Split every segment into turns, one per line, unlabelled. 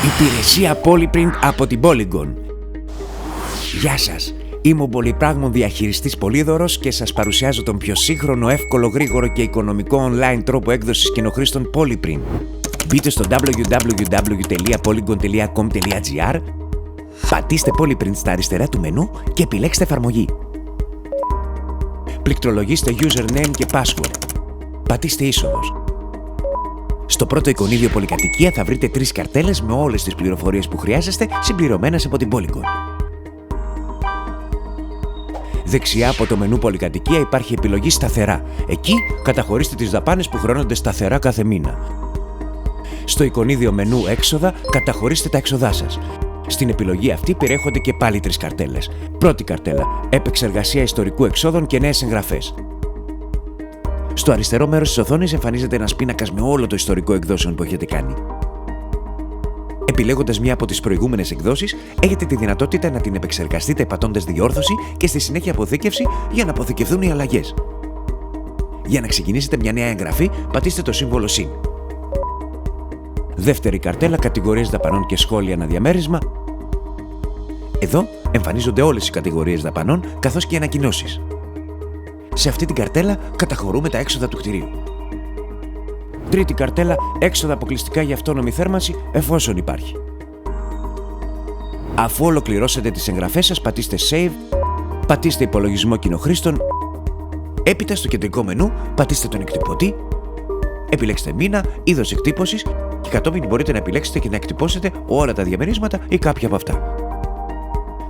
Υπηρεσία Polyprint από την Polygon. Γεια σας, είμαι ο πολυπράγμων διαχειριστής Πολύδωρος και σας παρουσιάζω τον πιο σύγχρονο, εύκολο, γρήγορο και οικονομικό online τρόπο έκδοσης κοινοχρήστων Polyprint. Μπείτε στο www.polygon.com.gr, πατήστε Polyprint στα αριστερά του μενού και επιλέξτε εφαρμογή. Πληκτρολογήστε username και password. Πατήστε είσοδος. Στο πρώτο εικονίδιο πολυκατοικία θα βρείτε 3 καρτέλες με όλες τις πληροφορίες που χρειάζεστε, συμπληρωμένες από την Polygon. Δεξιά από το μενού πολυκατοικία υπάρχει επιλογή σταθερά. Εκεί καταχωρήστε τις δαπάνες που χρεώνονται σταθερά κάθε μήνα. Στο εικονίδιο μενού έξοδα καταχωρήστε τα έξοδά σας. Στην επιλογή αυτή περιέχονται και πάλι 3 καρτέλες. Πρώτη καρτέλα: επεξεργασία ιστορικού εξόδων και νέες εγγραφές. Στο αριστερό μέρος της οθόνης εμφανίζεται ένας πίνακας με όλο το ιστορικό εκδόσεων που έχετε κάνει. Επιλέγοντας μία από τις προηγούμενες εκδόσεις, έχετε τη δυνατότητα να την επεξεργαστείτε πατώντας διόρθωση και στη συνέχεια αποθήκευση για να αποθηκευθούν οι αλλαγές. Για να ξεκινήσετε μια νέα εγγραφή, πατήστε το σύμβολο συν. Δεύτερη καρτέλα: κατηγορίες δαπανών και σχόλια αναδιαμέρισμα. Εδώ εμφανίζονται όλες οι κατηγορίες δαπανών καθώς και οι ανακοινώσεις. Σε αυτή την καρτέλα καταχωρούμε τα έξοδα του κτηρίου. Τρίτη καρτέλα: έξοδα αποκλειστικά για αυτόνομη θέρμανση, εφόσον υπάρχει. Αφού ολοκληρώσετε τις εγγραφές σας, πατήστε Save, πατήστε Υπολογισμό κοινοχρήστων, έπειτα στο κεντρικό μενού πατήστε τον εκτυπωτή, επιλέξτε μήνα, είδος εκτύπωσης και κατόπιν μπορείτε να επιλέξετε και να εκτυπώσετε όλα τα διαμερίσματα ή κάποια από αυτά.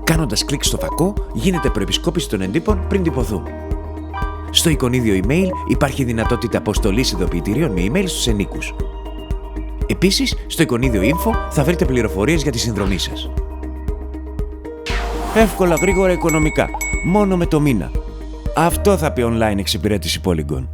Κάνοντας κλικ στο φακό, γίνεται προεπισκόπηση των εντύπων πριν τυπωθούν. Στο εικονίδιο email υπάρχει δυνατότητα αποστολής ειδοποιητηρίων με email στους ενίκους. Επίσης, στο εικονίδιο info θα βρείτε πληροφορίες για τη συνδρομή σας. Εύκολα, γρήγορα, οικονομικά. Μόνο με το μήνα. Αυτό θα πει online εξυπηρέτηση Polygon.